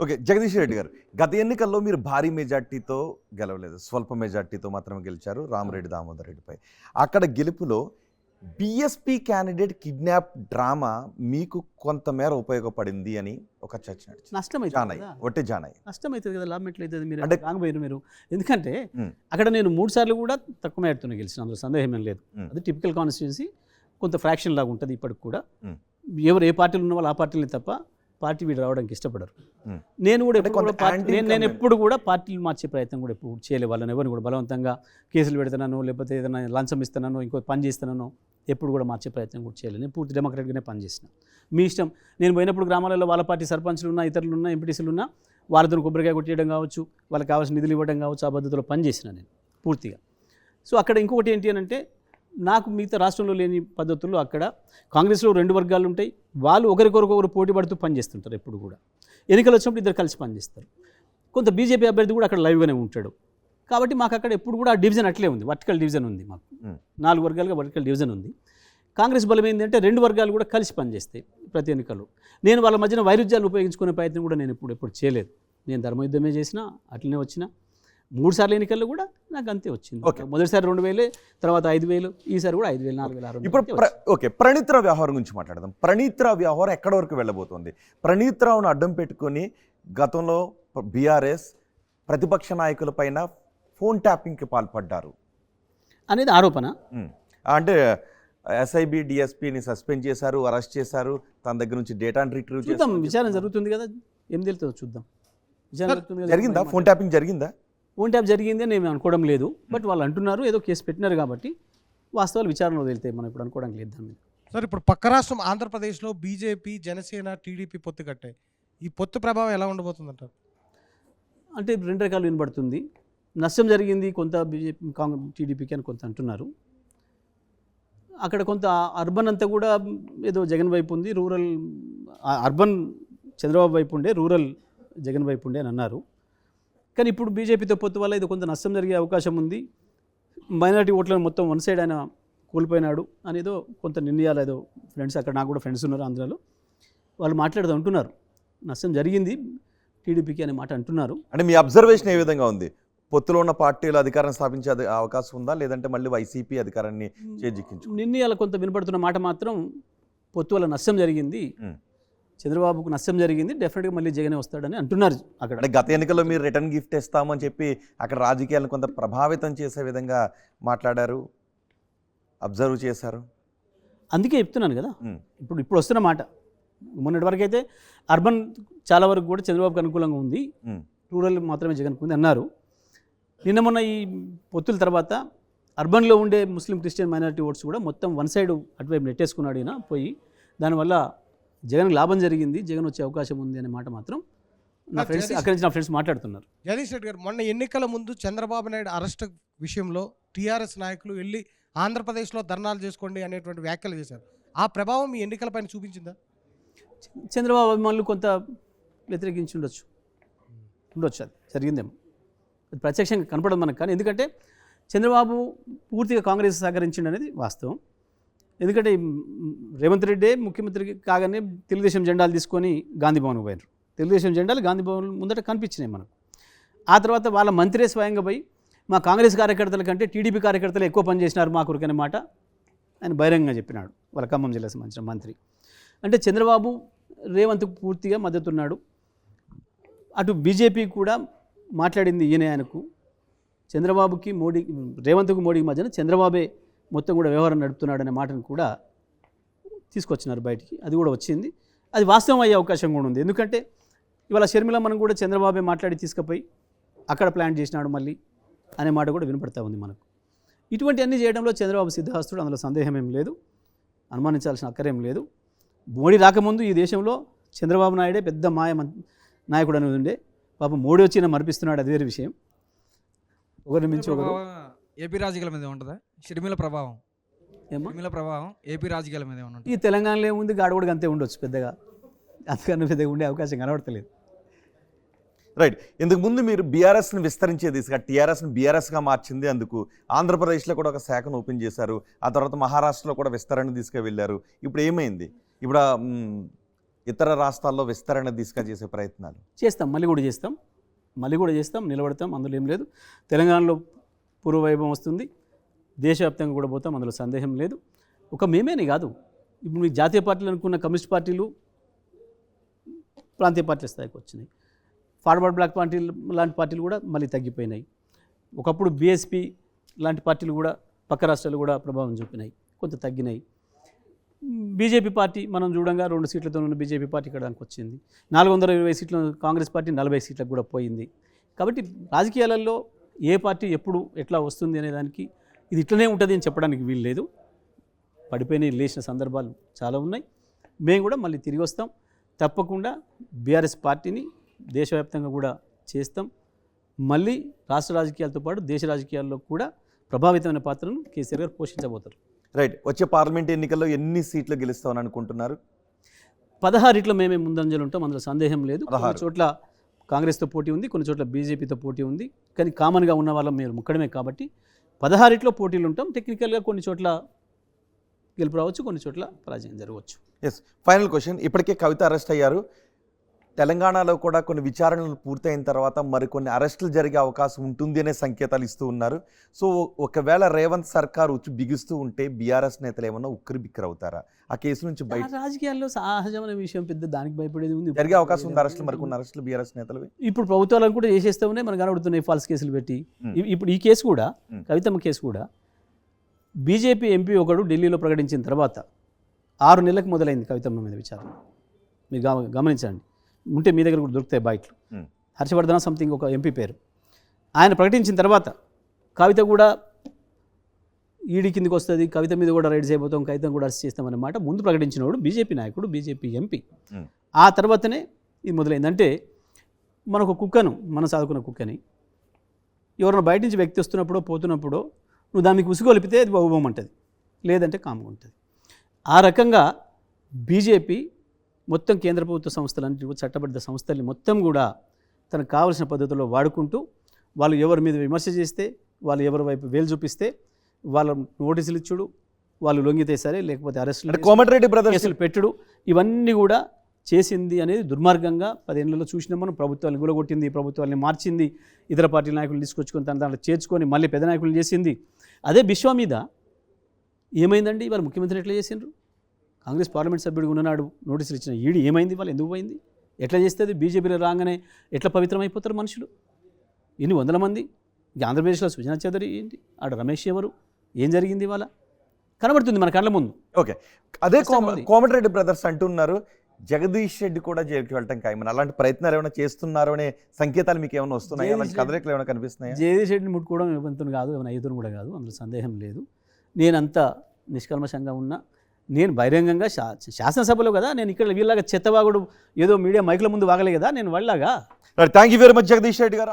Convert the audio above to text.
Okay. Jagadish Reddy గారు, గత ఎన్నికల్లో మీరు భారీ మెజార్టీతో గెలవలేదు. స్వల్ప మెజార్టీతో మాత్రమే గెలిచారు రామరెడ్డి దామోదర్ రెడ్డిపై. అక్కడ గెలుపులో బీఎస్పీ క్యాండిడేట్ కిడ్నాప్ డ్రామా మీకు కొంతమేర ఉపయోగపడింది అని ఒక చర్చ నడిచింది. నష్టమైతుంది కదా, ఒట్టి జానాయి నష్టమవుతుంది కదా, లాభం ఎట్లయితుంది? మీరు అంటే రాకపోయారు మీరు. ఎందుకంటే అక్కడ నేను 3 సార్లు కూడా తక్కువ మేరతోనే గెలిచిన, అందులో సందేహం ఏం లేదు. అది టిపికల్ కాన్స్టిట్యున్సీ, కొంత ఫ్రాక్షన్ లాగా ఉంటుంది ఇప్పటికి కూడా. ఎవరు ఏ పార్టీలు ఉన్న వాళ్ళు ఆ పార్టీలే తప్ప పార్టీ వీడు రావడానికి ఇష్టపడరు. నేను కూడా నేను ఎప్పుడు కూడా పార్టీలు మార్చే ప్రయత్నం కూడా ఎప్పుడు చేయలే. వాళ్ళని ఎవరిని కూడా బలవంతంగా కేసులు పెడతానో లేకపోతే ఏదైనా లంచం ఇస్తానో ఇంకో పని చేస్తానో ఎప్పుడు కూడా మార్చే ప్రయత్నం కూడా చేయలేదు. నేను పూర్తి డెమోక్రాటిక్గానే పనిచేసిన. మీ ఇష్టం. నేను పోయినప్పుడు గ్రామాలలో వాళ్ళ పార్టీ సర్పంచ్లు ఉన్నా, ఇతరులు ఉన్నా, ఎంపీటీసీలు ఉన్నా, వాళ్ళతో కొబ్బరికాయ కొట్టేయడం కావచ్చు, వాళ్ళకి కావాల్సిన నిధులు ఇవ్వడం కావచ్చు, ఆ పద్ధతిలో పనిచేసిన నేను పూర్తిగా. సో అక్కడ ఇంకొకటి ఏంటి అని అంటే, నాకు మిగతా రాష్ట్రంలో లేని పద్ధతుల్లో అక్కడ కాంగ్రెస్లో 2 వర్గాలు ఉంటాయి. వాళ్ళు ఒకరికొకరు పోటీ పడుతూ పనిచేస్తుంటారు. ఎప్పుడు కూడా ఎన్నికలు వచ్చినప్పుడు ఇద్దరు కలిసి పనిచేస్తారు. కొంత బీజేపీ అభ్యర్థి కూడా అక్కడ లైవ్గానే ఉంటాడు. కాబట్టి మాకు అక్కడ ఎప్పుడు కూడా డివిజన్ అట్లే ఉంది, వర్టికల్ డివిజన్ ఉంది. మాకు 4 వర్గాలుగా వర్టికల్ డివిజన్ ఉంది. కాంగ్రెస్ బలం ఏంటంటే 2 వర్గాలు కూడా కలిసి పనిచేస్తాయి ప్రతి ఎన్నికల్లో. నేను వాళ్ళ మధ్యన వైరుధ్యాలు ఉపయోగించుకునే ప్రయత్నం కూడా నేను ఎప్పుడు చేయలేదు. నేను ధర్మయుద్ధమే చేసిన, అట్లనే వచ్చిన. 3 సార్లు ఎన్నికల్లో కూడా నాకు అంతే వచ్చింది. మొదటిసారి 2000, తర్వాత 5000, ఈసారి కూడా 5000, 4000. ఇప్పుడు ఓకే, ప్రణీత్రావు వ్యవహారం గురించి మాట్లాడదాం. ప్రణీత్రావు వ్యవహారం ఎక్కడి వరకు వెళ్ళబోతోంది? ప్రణీత్రావును అడ్డం పెట్టుకొని గతంలో బీఆర్ఎస్ ప్రతిపక్ష నాయకులపైన ఫోన్ ట్యాపింగ్కి పాల్పడ్డారు అనేది ఆరోపణ. అంటే ఎస్ఐబి డిఎస్పీని సస్పెండ్ చేశారు, అరెస్ట్ చేశారు, తన దగ్గర నుంచి డేటాను రిట్రీవ్ చేద్దాం. విచారణ జరుగుతుంది కదా, ఏం తెలుస్తుందో చూద్దాం. విచారణ జరిగిందా? ఫోన్ ట్యాపింగ్ జరిగిందా? ఫోన్ ట్యాప్ జరిగింది అని నేను అనుకోవడం లేదు. బట్ వాళ్ళు అంటున్నారు, ఏదో కేసు పెట్టినారు కాబట్టి వాస్తవాలు విచారణలో వెళ్తాయి. మనం ఇప్పుడు అనుకోవడానికి లేదు దాని మీద. సార్, ఇప్పుడు పక్క రాష్ట్రం ఆంధ్రప్రదేశ్లో బీజేపీ, జనసేన, టీడీపీ పొత్తు కట్టాయి. ఈ పొత్తు ప్రభావం ఎలా ఉండబోతుందంటారు? అంటే 2 రకాలు వినబడుతుంది. నష్టం జరిగింది కొంత బీజేపీ, కాంగ్రెస్, టీడీపీకి అని కొంత అంటున్నారు. అక్కడ కొంత అర్బన్ అంతా కూడా ఏదో జగన్ వైపు ఉంది, రూరల్ అర్బన్ చంద్రబాబు వైపు ఉండే, రూరల్ జగన్ వైపు ఉండే అని అన్నారు. కానీ ఇప్పుడు బీజేపీతో పొత్తు వల్ల ఇది కొంత నష్టం జరిగే అవకాశం ఉంది. మైనారిటీ ఓట్లను మొత్తం వన్ సైడ్ ఆయన కోల్పోయినాడు అనేదో కొంత నిర్ణయాలు, ఏదో ఫ్రెండ్స్ అక్కడ, నాకు కూడా ఫ్రెండ్స్ ఉన్నారు ఆంధ్రాలో, వాళ్ళు మాట్లాడుతూ అంటున్నారు నష్టం జరిగింది టీడీపీకి అనే మాట అంటున్నారు. అంటే మీ అబ్జర్వేషన్ ఏ విధంగా ఉంది? పొత్తులో ఉన్న పార్టీలు అధికారం స్థాపించే అవకాశం ఉందా, లేదంటే మళ్ళీ వైసీపీ అధికారాన్ని చేజిక్కించు? నిర్ణయాలు కొంత వినపడుతున్న మాట మాత్రం పొత్తు వల్ల నష్టం జరిగింది, చంద్రబాబుకు నష్టం జరిగింది, డెఫినెట్గా మళ్ళీ జగనే వస్తాడని అంటున్నారు. అక్కడ అంటే గత ఎన్నికల్లో మీరు రిటర్న్ గిఫ్ట్ ఇస్తామని చెప్పి అక్కడ రాజకీయాలను కొంత ప్రభావితం చేసే విధంగా మాట్లాడారు, అబ్జర్వ్ చేశారు. అందుకే చెప్తున్నాను కదా, ఇప్పుడు వస్తున్న మాట. మొన్నటి వరకు అయితే అర్బన్ చాలా వరకు కూడా చంద్రబాబుకి అనుకూలంగా ఉంది, రూరల్ మాత్రమే జగన్కు ఉంది అన్నారు. నిన్న మొన్న ఈ పొత్తుల తర్వాత అర్బన్లో ఉండే ముస్లిం, క్రిస్టియన్, మైనారిటీ ఓట్స్ కూడా మొత్తం వన్ సైడ్ అటువైపు నెట్టేసుకున్నాడు ఈయన పోయి. దానివల్ల జగన్కి లాభం జరిగింది, జగన్ వచ్చే అవకాశం ఉంది అనే మాట మాత్రం నా ఫ్రెండ్స్, అక్కడి నుంచి నా ఫ్రెండ్స్ మాట్లాడుతున్నారు. జగదీష్ రెడ్డి గారు, మొన్న ఎన్నికల ముందు చంద్రబాబు నాయుడు అరెస్ట్ విషయంలో టీఆర్ఎస్ నాయకులు వెళ్ళి ఆంధ్రప్రదేశ్లో ధర్నాలు చేసుకోండి అనేటువంటి వ్యాఖ్యలు చేశారు. ఆ ప్రభావం మీ ఎన్నికలపైన చూపించిందా? చంద్రబాబు అభిమానులు కొంత వ్యతిరేకించి ఉండొచ్చు, అది జరిగిందేమో. అది ప్రత్యక్షంగా కనపడదు మనకు. కానీ ఎందుకంటే చంద్రబాబు పూర్తిగా కాంగ్రెస్ సహకరించిండు అనేది వాస్తవం. ఎందుకంటే రేవంత్ రెడ్డి ముఖ్యమంత్రి కాగానే తెలుగుదేశం జెండాలు తీసుకొని గాంధీ భవన్కి పోయినారు. తెలుగుదేశం జెండాలు గాంధీ భవన్ ముందట కనిపించినాయి మనకు. ఆ తర్వాత వాళ్ళ మంత్రే స్వయంగా పోయి మా కాంగ్రెస్ కార్యకర్తల కంటే టీడీపీ కార్యకర్తలు ఎక్కువ పనిచేసినారు మా కొరకనే మాట ఆయన బహిరంగంగా చెప్పినాడు, వాళ్ళ ఖమ్మం జిల్లాకు సంబంధించిన మంత్రి. అంటే చంద్రబాబు రేవంత్కు పూర్తిగా మద్దతున్నాడు. అటు బీజేపీ కూడా మాట్లాడింది ఈయన, ఆయనకు చంద్రబాబుకి మోడీ, రేవంత్కు మోడీకి మధ్యన చంద్రబాబే మొత్తం కూడా వ్యవహారం నడుపుతున్నాడు అనే మాటను కూడా తీసుకొచ్చినారు బయటికి. అది కూడా వచ్చింది, అది వాస్తవం అయ్యే అవకాశం కూడా ఉంది. ఎందుకంటే ఇవాళ షర్మిల మనం కూడా చంద్రబాబే మాట్లాడి తీసుకుపోయి అక్కడ ప్లాన్ చేసినాడు మళ్ళీ అనే మాట కూడా వినపడతా ఉంది మనకు. ఇటువంటి అన్నీ చేయడంలో చంద్రబాబు సిద్ధహస్తుడు, అందులో సందేహం ఏం లేదు, అనుమానించాల్సిన అక్కరేం లేదు. మోడీ రాకముందు ఈ దేశంలో చంద్రబాబు నాయుడే పెద్ద నాయకుడు అనేది ఉండే. పాపం మోడీ వచ్చి మరిపిస్తున్నాడు, అది వేరే విషయం. ఒకరి మించి ఒకరు. ఏపీ రాజకీయాల మీద ఉంటుందా షర్మిల ప్రభావం? ఏపీ రాజకీయాల మీద ఉంటుంది. ఈ తెలంగాణలో ఏముంది, గాడు కూడా అంతే ఉండొచ్చు, పెద్దగా అంతకన్నా పెద్దగా ఉండే అవకాశం కనబడతలేదు. రైట్. ఇంతకు ముందు మీరు బీఆర్ఎస్ని విస్తరించే దిశగా టీఆర్ఎస్ని బీఆర్ఎస్గా మార్చింది, అందుకు ఆంధ్రప్రదేశ్లో కూడా ఒక శాఖను ఓపెన్ చేశారు. ఆ తర్వాత మహారాష్ట్రలో కూడా విస్తరణ తీసుకు వెళ్ళారు. ఇప్పుడు ఏమైంది? ఇప్పుడు ఇతర రాష్ట్రాల్లో విస్తరణ దిశగా చేసే ప్రయత్నాలు? చేస్తాం, మళ్ళీ కూడా చేస్తాం, నిలబడతాం, అందులో ఏం లేదు. తెలంగాణలో పూర్వవైభవం వస్తుంది, దేశవ్యాప్తంగా కూడా పోతాం, అందులో సందేహం లేదు. ఒక మేమేనే కాదు, ఇప్పుడు మీకు జాతీయ పార్టీలు అనుకున్న కమ్యూనిస్ట్ పార్టీలు ప్రాంతీయ పార్టీల స్థాయికి వచ్చినాయి. ఫార్వర్డ్ బ్లాక్ పార్టీలు లాంటి పార్టీలు కూడా మళ్ళీ తగ్గిపోయినాయి. ఒకప్పుడు బీఎస్పీ లాంటి పార్టీలు కూడా పక్క రాష్ట్రాలు కూడా ప్రభావం చూపినాయి, కొంత తగ్గినాయి. బీజేపీ పార్టీ మనం చూడంగా 2 సీట్లతో ఉన్న బీజేపీ పార్టీ ఇక్కడానికి వచ్చింది. 420 సీట్ల కాంగ్రెస్ పార్టీ 40 సీట్లకు కూడా పోయింది. కాబట్టి రాజకీయాలలో ఏ పార్టీ ఎప్పుడు ఎట్లా వస్తుంది అనే దానికి ఇది ఇట్లనే ఉంటుంది అని చెప్పడానికి వీలు లేదు. పడిపోయిన లేచిన సందర్భాలు చాలా ఉన్నాయి. మేము కూడా మళ్ళీ తిరిగి వస్తాం. తప్పకుండా బీఆర్ఎస్ పార్టీని దేశవ్యాప్తంగా కూడా చేస్తాం. మళ్ళీ రాష్ట్ర రాజకీయాలతో పాటు దేశ రాజకీయాల్లో కూడా ప్రభావితమైన పాత్రను కేసీఆర్ గారు పోషించబోతారు. రైట్. వచ్చే పార్లమెంట్ ఎన్నికల్లో ఎన్ని సీట్లు గెలుస్తామని అనుకుంటున్నారు? 16 మేమే ముందంజలు ఉంటాం, అందులో సందేహం లేదు. 16. కొన్ని చోట్ల కాంగ్రెస్తో పోటీ ఉంది, కొన్ని చోట్ల బీజేపీతో పోటీ ఉంది. కానీ కామన్గా ఉన్న వాళ్ళం మీరు ముక్కడమే కాబట్టి 16 పోటీలు ఉంటాం. టెక్నికల్గా కొన్ని చోట్ల గెలుపు రావచ్చు, కొన్ని చోట్ల పరాజయం జరగవచ్చు. ఎస్. ఫైనల్ క్వశ్చన్, ఇప్పటికే కవిత అరెస్ట్ అయ్యారు. తెలంగాణలో కూడా కొన్ని విచారణలు పూర్తయిన తర్వాత మరికొన్ని అరెస్టులు జరిగే అవకాశం ఉంటుంది అనే సంకేతాలు ఇస్తూ ఉన్నారు. సో ఒకవేళ రేవంత్ సర్కార్ వచ్చి బిగుస్తూ ఉంటే బీఆర్ఎస్ నేతలు ఏమన్నా ఉక్కిరి బిక్కిరి అవుతారా? ఆ కేసు నుంచి బయట రాజకీయాల్లో సహజమైన విషయం, పెద్ద దానికి భయపడేది ఉంది. జరిగే అవకాశం ఉంది అరెస్టులు, మరికొన్ని అరెస్టులు బీఆర్ఎస్ నేతలు. ఇప్పుడు ప్రభుత్వాలను కూడా చేసేస్తే ఉన్నాయి, మనకు కనబడుతున్నాయి ఫాల్స్ కేసులు పెట్టి. ఇప్పుడు ఈ కేసు కూడా, కవితమ్మ కేసు కూడా, బీజేపీ ఎంపీ ఒకడు ఢిల్లీలో ప్రకటించిన తర్వాత 6 నెలలకు మొదలైంది కవితమ్మ మీద విచారణ. మీరు గమనించండి, ఉంటే మీ దగ్గర కూడా దొరుకుతాయి బయటలు. హర్షవర్ధన సంథింగ్ ఒక ఎంపీ పేరు, ఆయన ప్రకటించిన తర్వాత కవిత కూడా ఈడీ కిందకి వస్తుంది, కవిత మీద కూడా రైడ్ చేయబోతాం, కవిత కూడా అరెస్ట్ చేస్తామనే మాట ముందు ప్రకటించినవాడు బీజేపీ నాయకుడు, బీజేపీ ఎంపీ. ఆ తర్వాతనే ఇది మొదలైంది. అంటే మనకు కుక్కను, మనం సాదుకున్న కుక్కని ఎవరైనా బయట నుంచి వ్యక్తి వస్తున్నప్పుడో పోతున్నప్పుడో నువ్వు దానికి ఉసుగొలిపితే అది బాగుపోమంటుంది, లేదంటే కామ్గా ఉంటుంది. ఆ రకంగా బీజేపీ మొత్తం కేంద్ర ప్రభుత్వ సంస్థలన్నిటి చట్టబద్ధ సంస్థల్ని మొత్తం కూడా తనకు కావలసిన పద్ధతిలో వాడుకుంటూ, వాళ్ళు ఎవరి మీద విమర్శ చేస్తే, వాళ్ళు ఎవరి వైపు వేలు చూపిస్తే వాళ్ళ నోటీసులు ఇచ్చుడు, వాళ్ళు లొంగితే సరే, లేకపోతే అరెస్టులు, కోమటిరెడ్డి బ్రదర్స్ కేసులు పెట్టుడు, ఇవన్నీ కూడా చేసింది అనేది దుర్మార్గంగా 10 ఏళ్లలో చూసినాం మనం. ప్రభుత్వాలను గులగొట్టింది, ప్రభుత్వాన్ని మార్చింది, ఇతర పార్టీల నాయకులు తీసుకొచ్చుకొని తన దాంట్లో చేర్చుకొని మళ్ళీ పెద్ద నాయకులు చేసింది. అదే బిశ్వా మీద ఏమైందండి? వాళ్ళు ముఖ్యమంత్రిని ఎట్లా చేసిండ్రు? కాంగ్రెస్ పార్లమెంట్ సభ్యుడిగా ఉన్ననాడు నోటీసులు ఇచ్చిన ఈడీ ఏమైంది? వాళ్ళు ఎందుకు పోయింది? ఎట్లా చేస్తుంది? బీజేపీలో రాగానే ఎట్లా పవిత్రమైపోతారు మనుషులు? ఇన్ని 100 మంది. ఆంధ్రప్రదేశ్లో సుజనా చౌదరి ఏంటి, ఆడ రమేష్ ఎవరు, ఏం జరిగింది ఇవాళ కనబడుతుంది మన కళ్ళ ముందు. ఓకే. అదే కోమటిరెడ్డి బ్రదర్స్ అంటున్నారు జగదీష్ రెడ్డి కూడా జైలుకి వెళ్ళటం ఖాయమని. అలాంటి ప్రయత్నాలు ఏమైనా చేస్తున్నారు అనే సంకేతాలు మీకు ఏమైనా వస్తున్నాయి? అలాంటి కదలికలు ఏమైనా కనిపిస్తున్నాయి? జగదీష్ రెడ్డిని ముట్టుకోవడం ఇవ్వంతుని కాదు, ఏమైనా అయ్యతుని కూడా కాదు, అందులో సందేహం లేదు. నేనంతా నిష్కల్మషంగా ఉన్నా. నేను బహిరంగంగా శాసనసభలో కదా, నేను ఇక్కడ వీళ్ళగా చెత్తవాగుడు ఏదో మీడియా మైకుల ముందు వాగలే కదా, నేను వాళ్ళలాగా. Thank you very much Jagadish Reddy గారు.